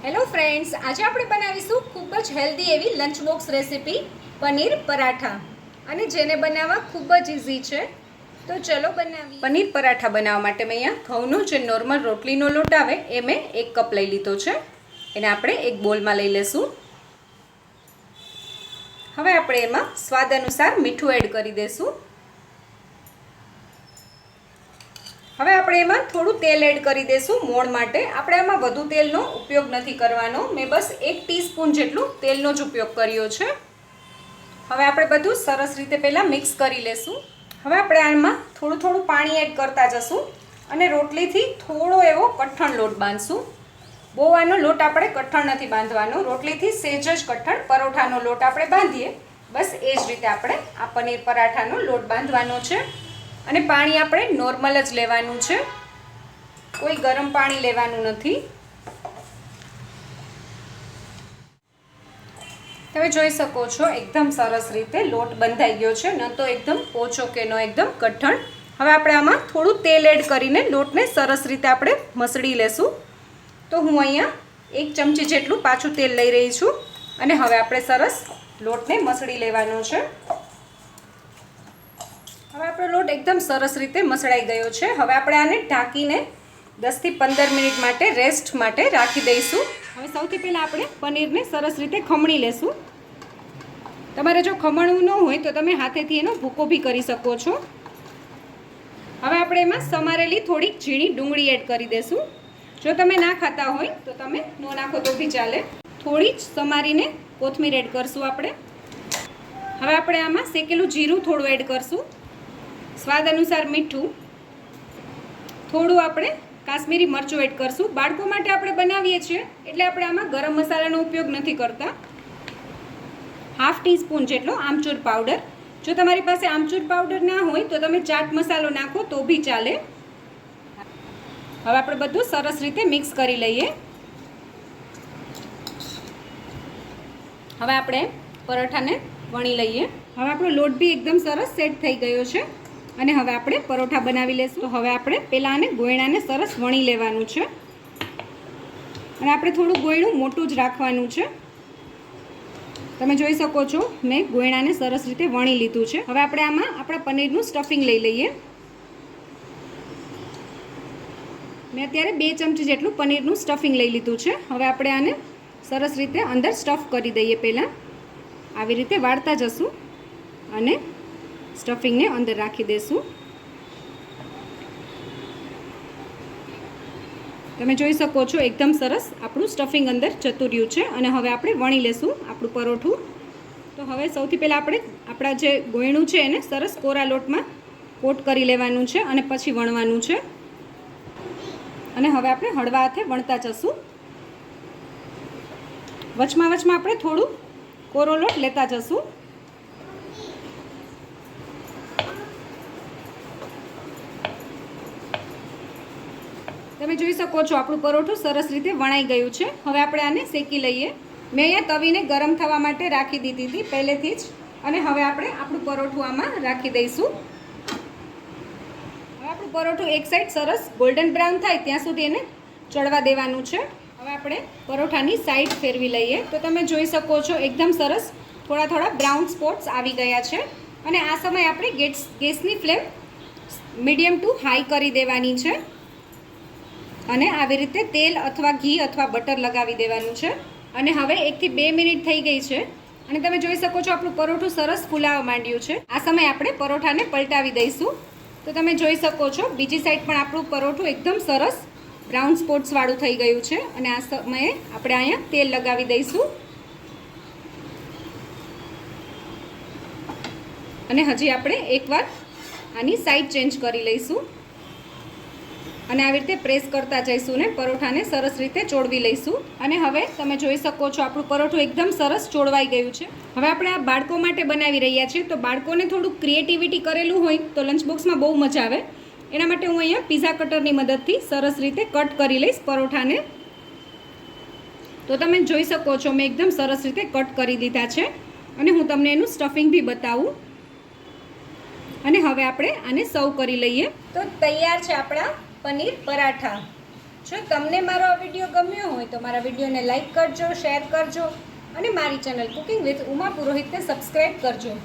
Hello friends, આજે આપણે બનાવીશું ખૂબ જ હેલ્ધી એવી lunch box recipe paneer paratha, અને જેને બનાવવા ખૂબ જ ઇઝી છે. તો ચલો બનાવીએ. પનીર પરાઠા બનાવવા માટે મેં અહીંયા ઘઉંનો જે નોર્મલ રોટલીનો લોટ આવે એ મેં 1 કપ લઈ લીધો છે. એને આપણે એક બોલમાં લઈ લેશું. હવે આપણે એમાં સ્વાદ અનુસાર મીઠું એડ કરી દઈશું. હવે આપણે એમાં થોડું તેલ એડ કરી દઈશું મોણ માટે. આપણે આમાં વધુ તેલનો ઉપયોગ નથી કરવાનો. મેં બસ 1 ટીસ્પૂન જેટલું તેલનો જ ઉપયોગ કર્યો છે. હવે આપણે બધું સરસ રીતે પહેલાં મિક્સ કરી લેશું. હવે આપણે આમાં થોડું પાણી એડ કરતા જશું અને રોટલીથી થોડો એવો કઠણ લોટ બાંધશું. બહુ આનો લોટ આપણે કઠણ નથી બાંધવાનો. રોટલીથી સહેજ જ કઠણ પરોઠાનો લોટ આપણે બાંધીએ, બસ એ જ રીતે આપણે આ પનીર પરાઠાનો લોટ બાંધવાનો છે. અને પાણી આપણે નોર્મલ જ લેવાનું છે, કોઈ ગરમ પાણી લેવાનું નથી. તમે જોઈ શકો છો એકદમ સરસ રીતે લોટ બંધાઈ ગયો છે, ન તો એકદમ પોચો કે ન એકદમ કઠણ. હવે આપણે આમાં થોડું તેલ એડ કરીને લોટને સરસ રીતે આપણે મસળી લેશું. તો હું અહીંયા 1 ચમચી જેટલું પાછું તેલ લઈ રહી છું અને હવે આપણે સરસ લોટને મસળી લેવાનો છે. હવે આપણો લોટ એકદમ સરસ રીતે મસળાઈ ગયો છે. હવે આપણે આને ઢાંકીને 10 થી 15 મિનિટ માટે રેસ્ટ માટે રાખી દઈશું. હવે સૌથી પહેલાં આપણે પનીરને સરસ રીતે ખમણી લેશું. તમારે જો ખમણવું ન હોય તો તમે હાથેથી એનો ભૂકો બી કરી શકો છો. હવે આપણે એમાં સમારેલી થોડીક ઝીણી ડુંગળી એડ કરી દઈશું. જો તમે ના ખાતા હોય તો તમે ન નાખો તો બી ચાલે. થોડી જ સમારીને કોથમીર એડ કરશું આપણે. હવે આપણે આમાં શેકેલું જીરું થોડું એડ કરશું, સ્વાદ અનુસાર મીઠું, થોડું આપણે કાશ્મીરી મરચું એડ કરશું. બાળકો માટે આપણે બનાવીએ છીએ એટલે આપણે આમાં ગરમ મસાલાનો ઉપયોગ નથી કરતા. 1/2 ટીસ્પૂન જેટલો આમચૂર પાવડર. જો તમારી પાસે આમચૂર પાવડર ના હોય તો તમે ચાટ મસાલો નાખો તો બી ચાલે. હવે આપણે બધું સરસ રીતે મિક્સ કરી લઈએ. હવે આપણે પરોઠાને વણી લઈએ. હવે આપણો લોટ બી એકદમ સરસ સેટ થઈ ગયો છે અને હવે આપણે પરોઠા બનાવી લઈશું. તો હવે આપણે પહેલાં આને ગોયણાને સરસ વણી લેવાનું છે અને આપણે થોડું ગોયણું મોટું જ રાખવાનું છે. તમે જોઈ શકો છો મેં ગોયણાને સરસ રીતે વણી લીધું છે. હવે આપણે આમાં આપણા પનીરનું સ્ટફિંગ લઈ લઈએ. મેં અત્યારે 2 ચમચી જેટલું પનીરનું સ્ટફિંગ લઈ લીધું છે. હવે આપણે આને સરસ રીતે અંદર સ્ટફ કરી દઈએ. પહેલાં આવી રીતે વાળતા જશું અને સ્ટફિંગને અંદર રાખી દઈશું. તમે જોઈ શકો છો એકદમ સરસ આપણું સ્ટફિંગ અંદર જતું રહ્યું છે અને હવે આપણે વણી લેશું આપણું પરોઠું. તો હવે સૌથી પહેલાં આપણે આપણા જે ગોયણું છે એને સરસ કોરા લોટમાં કોટ કરી લેવાનું છે અને પછી વણવાનું છે. અને હવે આપણે હળવા હાથે વણતા જશું. વચમાં આપણે થોડું કોરો લોટ લેતા જશું. તમે જોઈ શકો છો આપણું પરોઠું સરસ રીતે વણાઈ ગયું છે. હવે આપણે આને શેકી લઈએ. મેં અહીંયા તવીને ગરમ થવા માટે રાખી દીધી હતી પહેલેથી જ, અને હવે આપણે આપણું પરોઠું આમાં રાખી દઈશું. હવે આપણું પરોઠું એક સાઈડ સરસ ગોલ્ડન બ્રાઉન થાય ત્યાં સુધી એને ચડવા દેવાનું છે. હવે આપણે પરોઠાની સાઈડ ફેરવી લઈએ. તો તમે જોઈ શકો છો એકદમ સરસ થોડા બ્રાઉન સ્પોટ્સ આવી ગયા છે. અને આ સમયે આપણે ગેસની ફ્લેમ મીડિયમ ટુ હાઈ કરી દેવાની છે અને આવી રીતે તેલ અથવા ઘી અથવા બટર લગાવી દેવાનું છે. અને હવે 1 થી 2 મિનિટ થઈ ગઈ છે અને તમે જોઈ શકો છો આપણું પરોઠું સરસ ફૂલાવા માંડ્યું છે. આ સમયે આપણે પરોઠાને પલટાવી દઈશું. તો તમે જોઈ શકો છો બીજી સાઈડ પણ આપણું પરોઠું એકદમ સરસ બ્રાઉન સ્પોટ્સવાળું થઈ ગયું છે. અને આ સમયે આપણે અહીંયા તેલ લગાવી દઈશું અને હજી આપણે એકવાર આની સાઈડ ચેન્જ કરી લઈશું અને આવી રીતે પ્રેસ કરતા જઈશું ને પરોઠાને સરસ રીતે ચોળવી લઈશું. અને હવે તમે જોઈ શકો છો આપણું પરોઠું એકદમ સરસ ચોળવાઈ ગયું છે. હવે આપણે આ બાળકો માટે બનાવી રહ્યા છીએ, તો બાળકોને થોડું ક્રિએટિવિટી કરેલું હોય તો લંચ બોક્સમાં બહુ મજા આવે. એના માટે હું અહીંયા પીઝા કટરની મદદથી સરસ રીતે કટ કરી લઈશ પરોઠાને. તો તમે જોઈ શકો છો મેં એકદમ સરસ રીતે કટ કરી દીધા છે અને હું તમને એનું સ્ટફિંગ બી બતાવું. અને હવે આપણે આને સર્વ કરી લઈએ. તો તૈયાર છે આપણા પનીર પરાઠા. જો તમને મારો આ વિડીયો ગમ્યો હોય તો મારા વિડીયોને લાઈક કરજો, શેર કરજો અને મારી ચેનલ કુકિંગ વિથ ઉમા પુરોહિતને સબસ્ક્રાઈબ કરજો,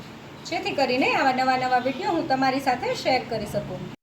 જેથી કરીને આવા નવા વિડીયો હું તમારી સાથે શેર કરી શકું.